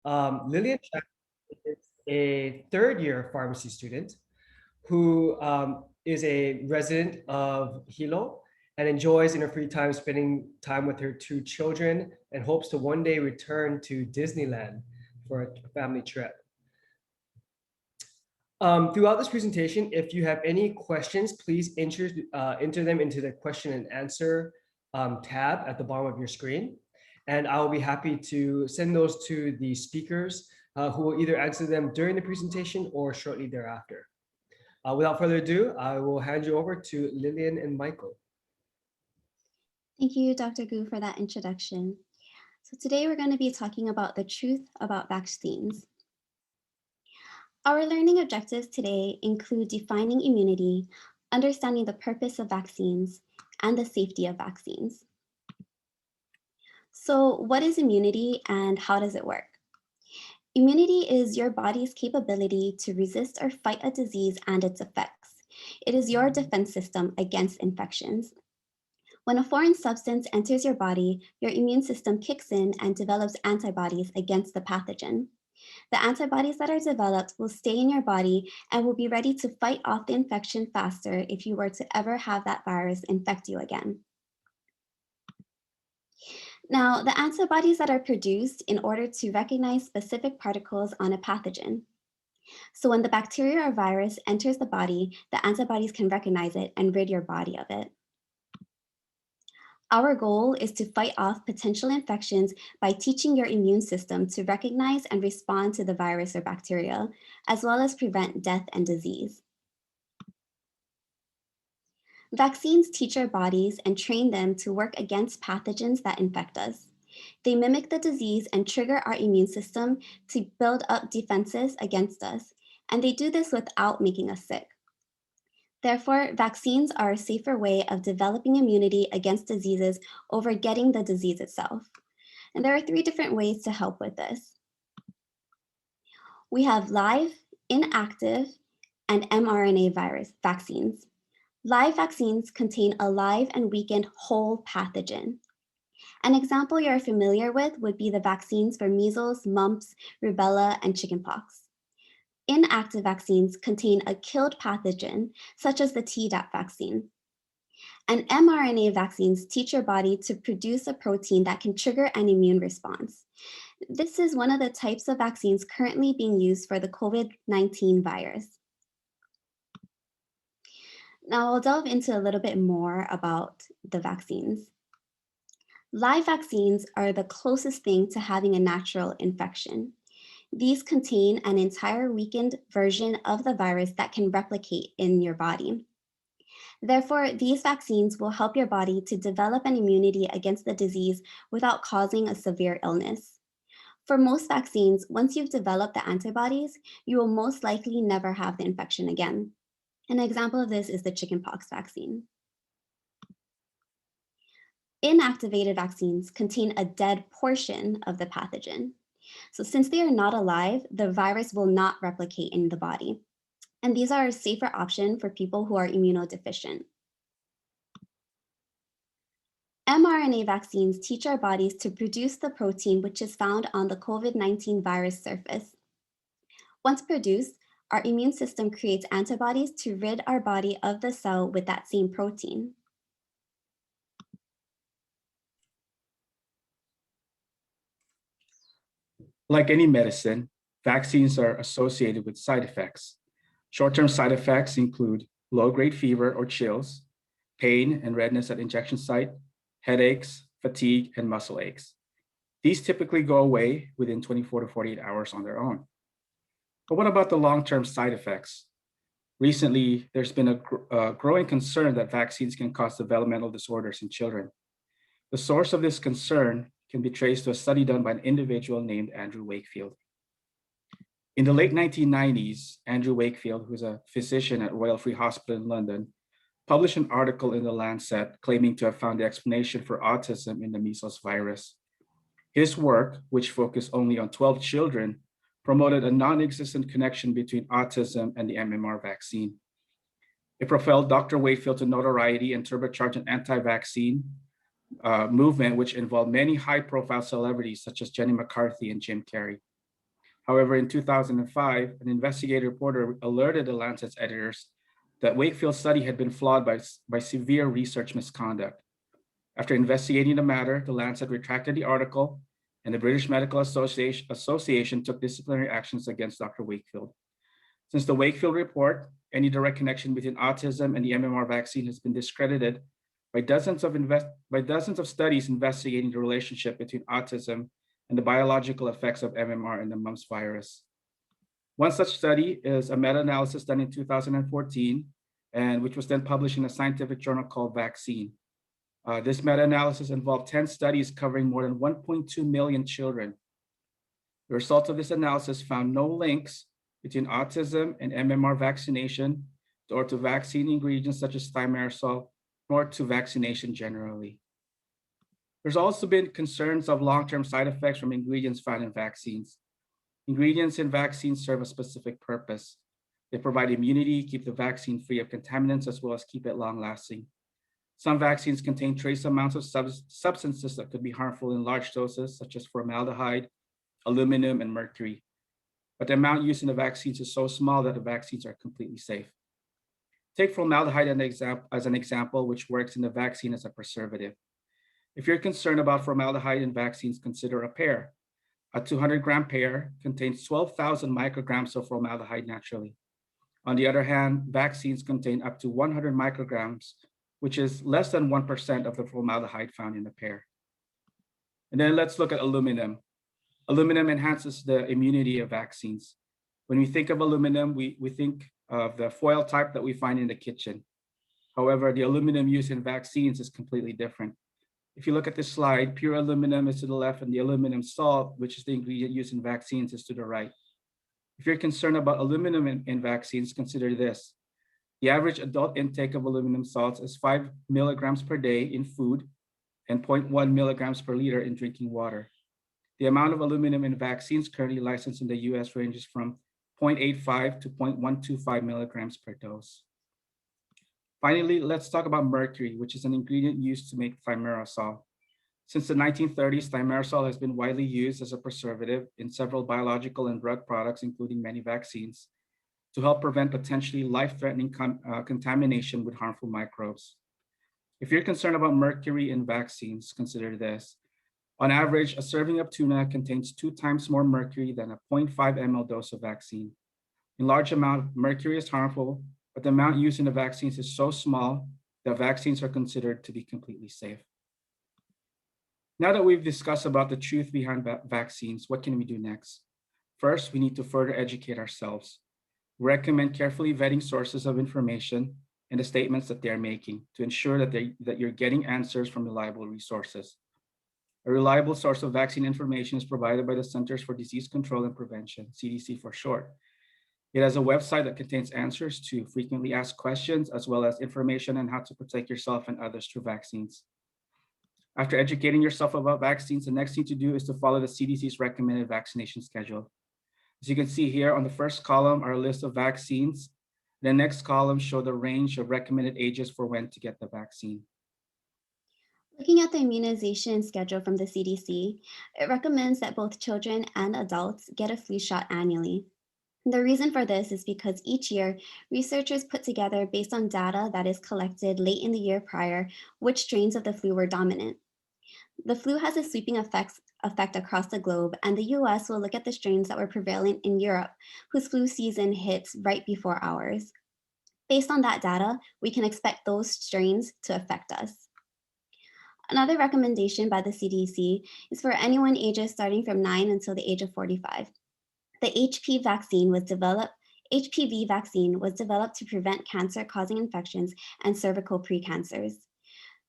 Lillian is a third-year pharmacy student who is a resident of Hilo and enjoys in her free time spending time with her two children and hopes to one day return to Disneyland for a family trip. Throughout this presentation, if you have any questions, please enter them into the question and answer tab at the bottom of your screen. And I will be happy to send those to the speakers who will either answer them during the presentation or shortly thereafter. Without further ado, I will hand you over to Lillian and Michael. Thank you, Dr. Gu, for that introduction. So today we're going to be talking about the truth about vaccines. Our learning objectives today include defining immunity, understanding the purpose of vaccines, and the safety of vaccines. So what is immunity and how does it work? Immunity is your body's capability to resist or fight a disease and its effects. It is your defense system against infections. When a foreign substance enters your body, your immune system kicks in and develops antibodies against the pathogen. The antibodies that are developed will stay in your body and will be ready to fight off the infection faster if you were to ever have that virus infect you again. Now, the antibodies that are produced in order to recognize specific particles on a pathogen. So when the bacteria or virus enters the body, the antibodies can recognize it and rid your body of it. Our goal is to fight off potential infections by teaching your immune system to recognize and respond to the virus or bacteria, as well as prevent death and disease. Vaccines teach our bodies and train them to work against pathogens that infect us. They mimic the disease and trigger our immune system to build up defenses against us, and they do this without making us sick. Therefore, vaccines are a safer way of developing immunity against diseases over getting the disease itself. And there are 3 different ways to help with this. We have live, inactive, and mRNA virus vaccines. Live vaccines contain a live and weakened whole pathogen. An example you're familiar with would be the vaccines for measles, mumps, rubella, and chickenpox. Inactive vaccines contain a killed pathogen, such as the Tdap vaccine. And mRNA vaccines teach your body to produce a protein that can trigger an immune response. This is one of the types of vaccines currently being used for the COVID-19 virus. Now I'll delve into a little bit more about the vaccines. Live vaccines are the closest thing to having a natural infection. These contain an entire weakened version of the virus that can replicate in your body. Therefore, these vaccines will help your body to develop an immunity against the disease without causing a severe illness. For most vaccines, once you've developed the antibodies, you will most likely never have the infection again. An example of this is the chickenpox vaccine. Inactivated vaccines contain a dead portion of the pathogen. So since they are not alive, the virus will not replicate in the body. And these are a safer option for people who are immunodeficient. mRNA vaccines teach our bodies to produce the protein which is found on the COVID-19 virus surface. Once produced, our immune system creates antibodies to rid our body of the cell with that same protein. Like any medicine, vaccines are associated with side effects. Short-term side effects include low-grade fever or chills, pain and redness at injection site, headaches, fatigue, and muscle aches. These typically go away within 24 to 48 hours on their own. But what about the long-term side effects? Recently, there's been a growing concern that vaccines can cause developmental disorders in children. The source of this concern can be traced to a study done by an individual named Andrew Wakefield. In the late 1990s, Andrew Wakefield, who's a physician at Royal Free Hospital in London, published an article in The Lancet claiming to have found the explanation for autism in the measles virus. His work, which focused only on 12 children, promoted a non-existent connection between autism and the MMR vaccine. It propelled Dr. Wakefield to notoriety and turbocharged an anti-vaccine movement, which involved many high-profile celebrities such as Jenny McCarthy and Jim Carrey. However, in 2005, an investigative reporter alerted the Lancet's editors that Wakefield's study had been flawed by severe research misconduct. After investigating the matter, the Lancet retracted the article, and the British Medical Association took disciplinary actions against Dr. Wakefield. Since the Wakefield report, any direct connection between autism and the MMR vaccine has been discredited by dozens of studies investigating the relationship between autism and the biological effects of MMR and the mumps virus. One such study is a meta-analysis done in 2014, and which was then published in a scientific journal called Vaccine. This meta-analysis involved 10 studies covering more than 1.2 million children. The results of this analysis found no links between autism and MMR vaccination, or to vaccine ingredients such as thimerosal, nor to vaccination generally. There's also been concerns of long-term side effects from ingredients found in vaccines. Ingredients in vaccines serve a specific purpose. They provide immunity, keep the vaccine free of contaminants, as well as keep it long-lasting. Some vaccines contain trace amounts of substances that could be harmful in large doses, such as formaldehyde, aluminum, and mercury. But the amount used in the vaccines is so small that the vaccines are completely safe. Take formaldehyde as an example, which works in the vaccine as a preservative. If you're concerned about formaldehyde in vaccines, consider a pear. A 200-gram pear contains 12,000 micrograms of formaldehyde naturally. On the other hand, vaccines contain up to 100 micrograms, which is less than 1% of the formaldehyde found in the pear. And then let's look at aluminum. Aluminum enhances the immunity of vaccines. When we think of aluminum, we think of the foil type that we find in the kitchen. However, the aluminum used in vaccines is completely different. If you look at this slide, pure aluminum is to the left and the aluminum salt, which is the ingredient used in vaccines, is to the right. If you're concerned about aluminum in vaccines, consider this. The average adult intake of aluminum salts is 5 milligrams per day in food and 0.1 milligrams per liter in drinking water. The amount of aluminum in vaccines currently licensed in the US ranges from 0.85 to 0.125 milligrams per dose. Finally, let's talk about mercury, which is an ingredient used to make thimerosal. Since the 1930s, thimerosal has been widely used as a preservative in several biological and drug products, including many vaccines, to help prevent potentially life-threatening contamination with harmful microbes. If you're concerned about mercury in vaccines, consider this. On average, a serving of tuna contains 2 times more mercury than a 0.5 ml dose of vaccine. In large amount, mercury is harmful, but the amount used in the vaccines is so small that vaccines are considered to be completely safe. Now that we've discussed about the truth behind vaccines, what can we do next? First, we need to further educate ourselves. We recommend carefully vetting sources of information and the statements that they're making to ensure that you're getting answers from reliable resources. A reliable source of vaccine information is provided by the Centers for Disease Control and Prevention, CDC for short. It has a website that contains answers to frequently asked questions, as well as information on how to protect yourself and others through vaccines. After educating yourself about vaccines, the next thing to do is to follow the CDC's recommended vaccination schedule. As you can see here on the first column are a list of vaccines. The next column show the range of recommended ages for when to get the vaccine. Looking at the immunization schedule from the CDC, it recommends that both children and adults get a flu shot annually. The reason for this is because each year, researchers put together based on data that is collected late in the year prior, which strains of the flu were dominant. The flu has a sweeping effect across the globe, and the US will look at the strains that were prevalent in Europe, whose flu season hits right before ours. Based on that data, we can expect those strains to affect us. Another recommendation by the CDC is for anyone ages starting from 9 until the age of 45. The HPV vaccine was developed to prevent cancer-causing infections and cervical precancers.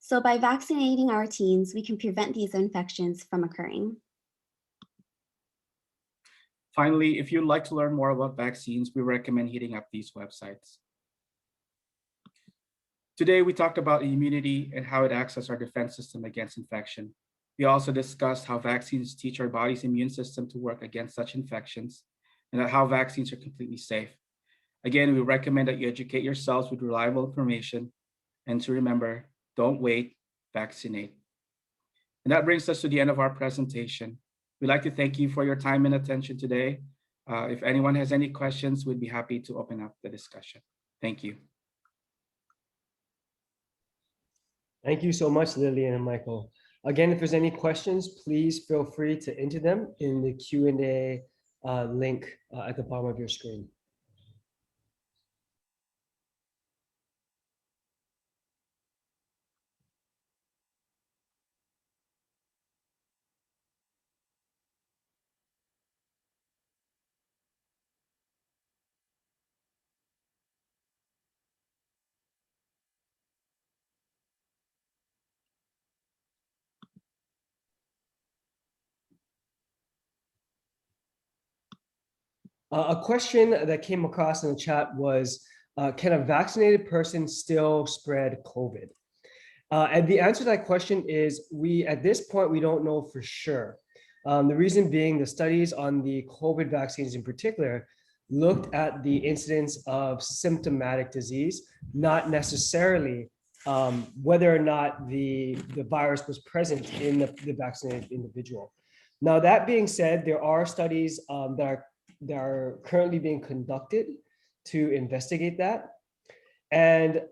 So by vaccinating our teens, we can prevent these infections from occurring. Finally, if you'd like to learn more about vaccines, we recommend hitting up these websites. Today, we talked about immunity and how it acts as our defense system against infection. We also discussed how vaccines teach our body's immune system to work against such infections, and how vaccines are completely safe. Again, we recommend that you educate yourselves with reliable information, and to remember, don't wait, vaccinate. And that brings us to the end of our presentation. We'd like to thank you for your time and attention today. If anyone has any questions, we'd be happy to open up the discussion. Thank you. Thank you so much, Lillian and Michael. Again, if there's any questions, please feel free to enter them in the Q&A link at the bottom of your screen. A question that came across in the chat was, can a vaccinated person still spread COVID? And the answer to that question is, at this point, we don't know for sure. The reason being, the studies on the COVID vaccines in particular looked at the incidence of symptomatic disease, not necessarily whether or not the virus was present in the vaccinated individual. Now, that being said, there are studies that are currently being conducted to investigate that. And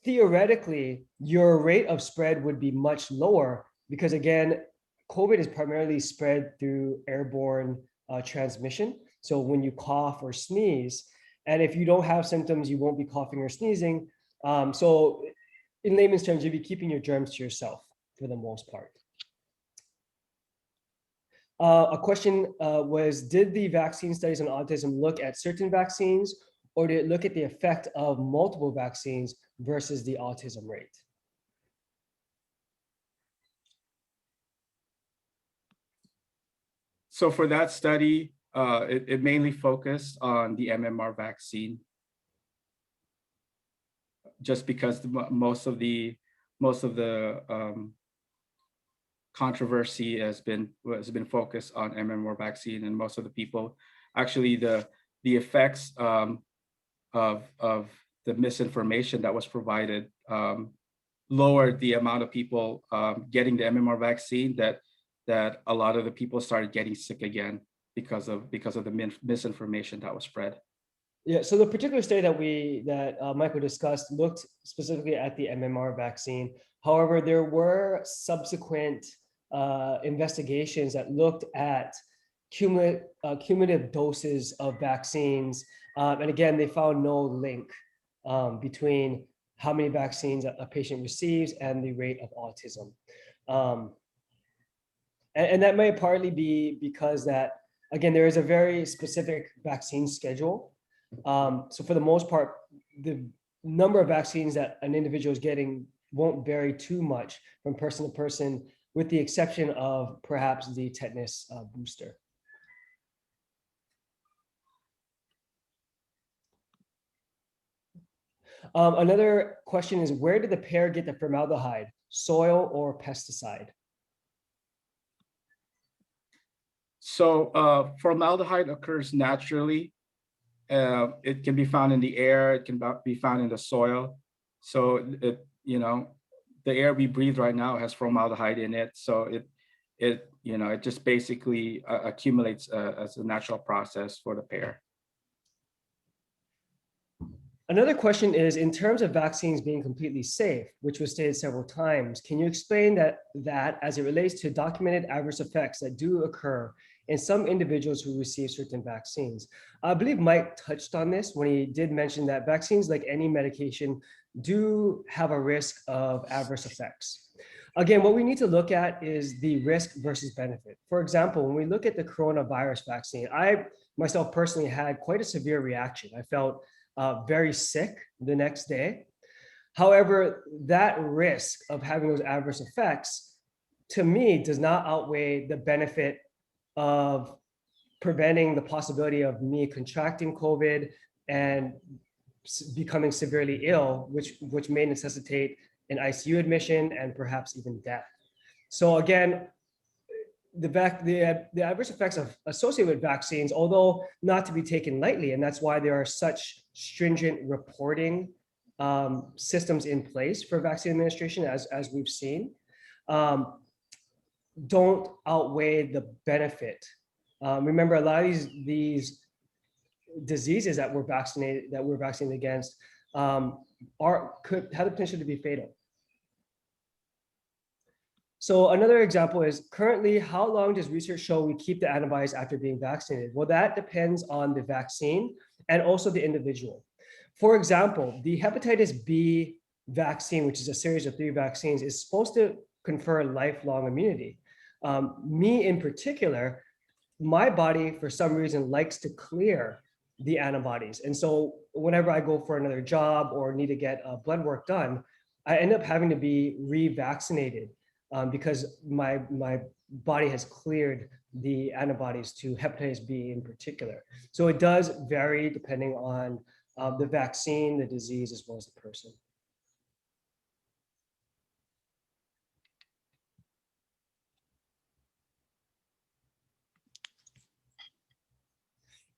theoretically, your rate of spread would be much lower because, again, COVID is primarily spread through airborne transmission. So when you cough or sneeze, and if you don't have symptoms, you won't be coughing or sneezing. So in layman's terms, you'll be keeping your germs to yourself for the most part. A question was, did the vaccine studies on autism look at certain vaccines, or did it look at the effect of multiple vaccines versus the autism rate? So for that study, it mainly focused on the MMR vaccine, just because most of the controversy has been focused on MMR vaccine, and most of the people, actually the effects of the misinformation that was provided lowered the amount of people getting the MMR vaccine, that a lot of the people started getting sick again because of the misinformation that was spread. Yeah, so the particular study that Michael discussed looked specifically at the MMR vaccine. However, there were subsequent investigations that looked at cumulative doses of vaccines. And again, they found no link between how many vaccines a patient receives and the rate of autism. And that may partly be because that, again, there is a very specific vaccine schedule. So for the most part, the number of vaccines that an individual is getting won't vary too much from person to person, with the exception of perhaps the tetanus booster. Another question is, where did the pair get the formaldehyde, soil or pesticide? So formaldehyde occurs naturally. It can be found in the air. It can be found in the soil. So the air we breathe right now has formaldehyde in it. So it just basically accumulates as a natural process for the pair. Another question is, in terms of vaccines being completely safe, which was stated several times, can you explain that as it relates to documented adverse effects that do occur in some individuals who receive certain vaccines? I believe Mike touched on this when he did mention that vaccines, like any medication, do have a risk of adverse effects. Again, what we need to look at is the risk versus benefit. For example, when we look at the coronavirus vaccine, I myself personally had quite a severe reaction. I felt very sick the next day. However, that risk of having those adverse effects, to me, does not outweigh the benefit of preventing the possibility of me contracting COVID and becoming severely ill, which may necessitate an ICU admission and perhaps even death. So again, the adverse effects associated with vaccines, although not to be taken lightly, and that's why there are such stringent reporting systems in place for vaccine administration, as we've seen, don't outweigh the benefit Remember, a lot of these diseases that we're vaccinated against could have the potential to be fatal. So another example is currently, how long does research show we keep the antibodies after being vaccinated? Well, that depends on the vaccine and also the individual. For example, the hepatitis B vaccine, which is a series of 3 vaccines, is supposed to confer lifelong immunity. Me in particular, my body, for some reason, likes to clear the antibodies. And so whenever I go for another job or need to get blood work done, I end up having to be revaccinated because my body has cleared the antibodies to hepatitis B in particular. So it does vary depending on the vaccine, the disease, as well as the person.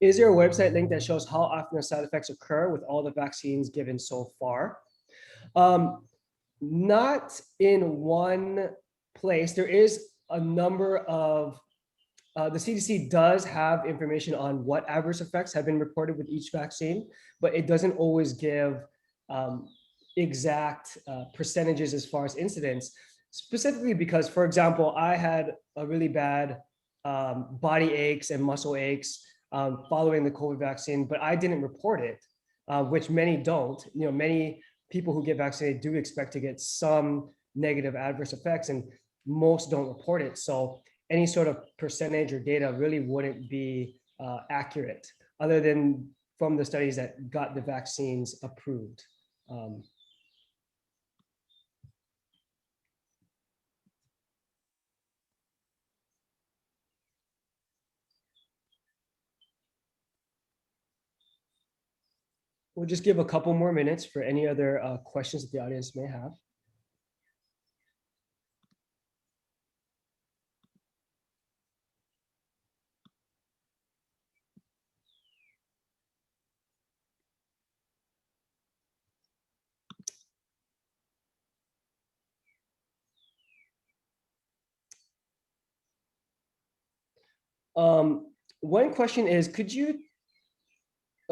Is there a website link that shows how often the side effects occur with all the vaccines given so far? Not in one place. There is a number of, the CDC does have information on what adverse effects have been reported with each vaccine, but it doesn't always give exact percentages as far as incidence, specifically because, for example, I had a really bad body aches and muscle aches following the COVID vaccine, but I didn't report it, which many don't. You know, many people who get vaccinated do expect to get some negative adverse effects, and most don't report it. So any sort of percentage or data really wouldn't be accurate, other than from the studies that got the vaccines approved. We'll just give a couple more minutes for any other questions that the audience may have. One question is, could you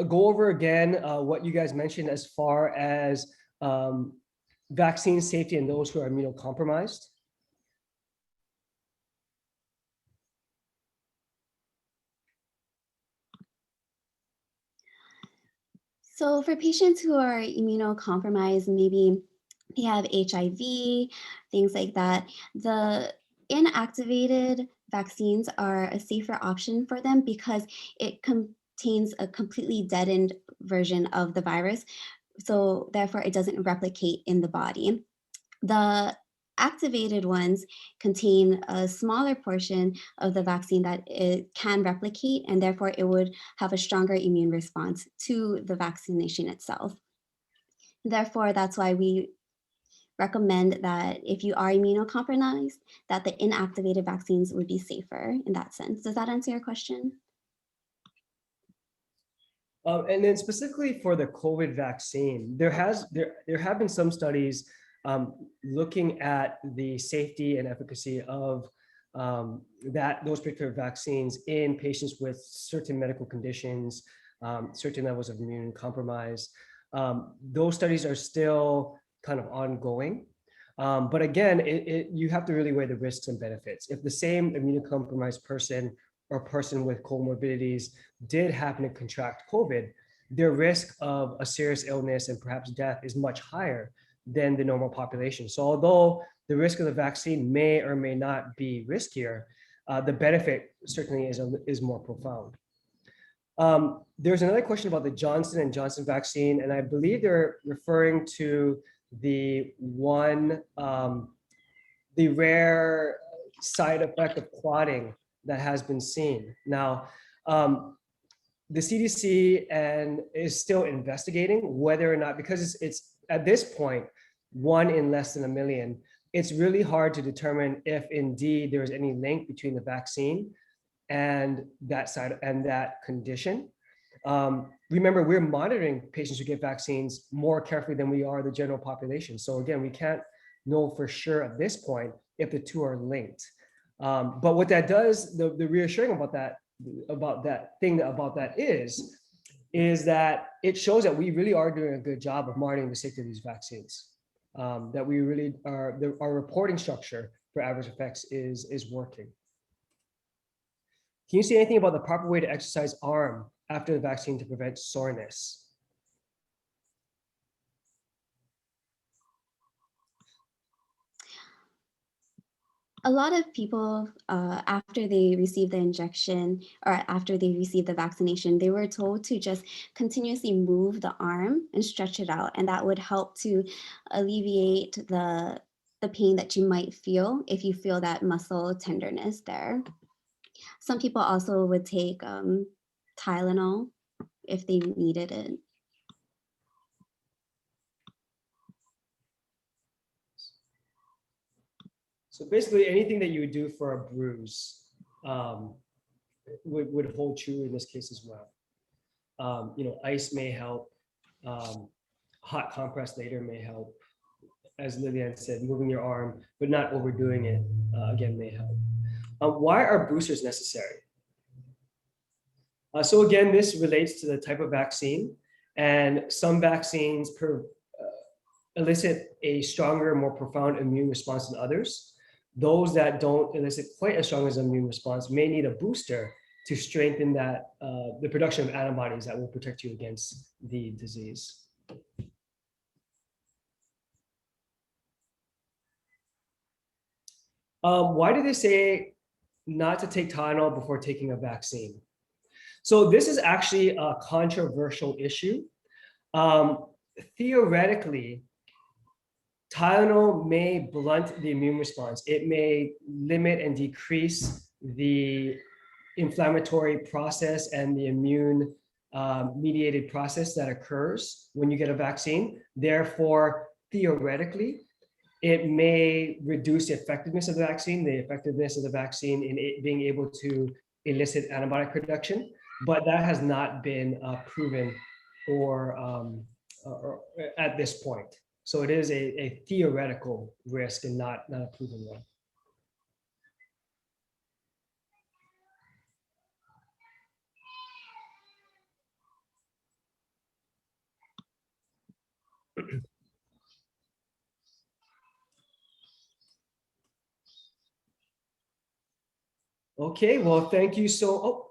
go over again what you guys mentioned as far as vaccine safety in those who are immunocompromised? So for patients who are immunocompromised, maybe they have HIV, things like that, the inactivated vaccines are a safer option for them because it contains a completely deadened version of the virus. So therefore it doesn't replicate in the body. The activated ones contain a smaller portion of the vaccine that it can replicate, and therefore it would have a stronger immune response to the vaccination itself. Therefore, that's why we recommend that if you are immunocompromised, that the inactivated vaccines would be safer in that sense. Does that answer your question? And then specifically for the COVID vaccine, there have been some studies looking at the safety and efficacy of those particular vaccines in patients with certain medical conditions, certain levels of immune compromise. Those studies are still kind of ongoing. But again, you have to really weigh the risks and benefits. If the same immunocompromised person or person with comorbidities did happen to contract COVID, their risk of a serious illness and perhaps death is much higher than the normal population. So although the risk of the vaccine may or may not be riskier, the benefit certainly is more profound. There's another question about the Johnson & Johnson vaccine, and I believe they're referring to the rare side effect of clotting that has been seen. Now, the CDC is still investigating whether or not, because it's at this point, 1 in less than a million, it's really hard to determine if indeed there is any link between the vaccine and that condition. Remember, we're monitoring patients who get vaccines more carefully than we are the general population. So again, we can't know for sure at this point if the two are linked. But what that does, the reassuring about that about that is that it shows that we really are doing a good job of monitoring the safety of these vaccines. That we really are, our reporting structure for adverse effects is working. Can you say anything about the proper way to exercise arm after the vaccine to prevent soreness? A lot of people, after they receive the injection or after they receive the vaccination, they were told to just continuously move the arm and stretch it out. And that would help to alleviate the pain that you might feel if you feel that muscle tenderness there. Some people also would take Tylenol if they needed it. So basically anything that you would do for a bruise would hold true in this case as well. You know, ice may help. Hot compress later may help. As Lillian said, moving your arm, but not overdoing it, again, may help. Why are boosters necessary? So again, this relates to the type of vaccine, and some vaccines elicit a stronger, more profound immune response than others. Those that don't elicit quite as strong as an immune response may need a booster to strengthen that, the production of antibodies that will protect you against the disease. Why do they say not to take Tylenol before taking a vaccine? So this is actually a controversial issue. Theoretically, Tylenol may blunt the immune response. It may limit and decrease the inflammatory process and the immune mediated process that occurs when you get a vaccine. Therefore, theoretically, it may reduce the effectiveness of the vaccine in it being able to elicit antibiotic production, but that has not been proven or at this point. So it is a theoretical risk and not a proven one. Okay, well, thank you so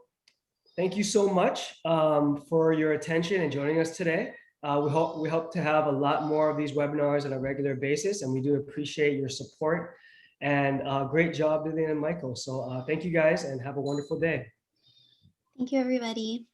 much for your attention and joining us today. We hope to have a lot more of these webinars on a regular basis, and we do appreciate your support. And great job, Lillian and Michael. So thank you guys, and have a wonderful day. Thank you, everybody.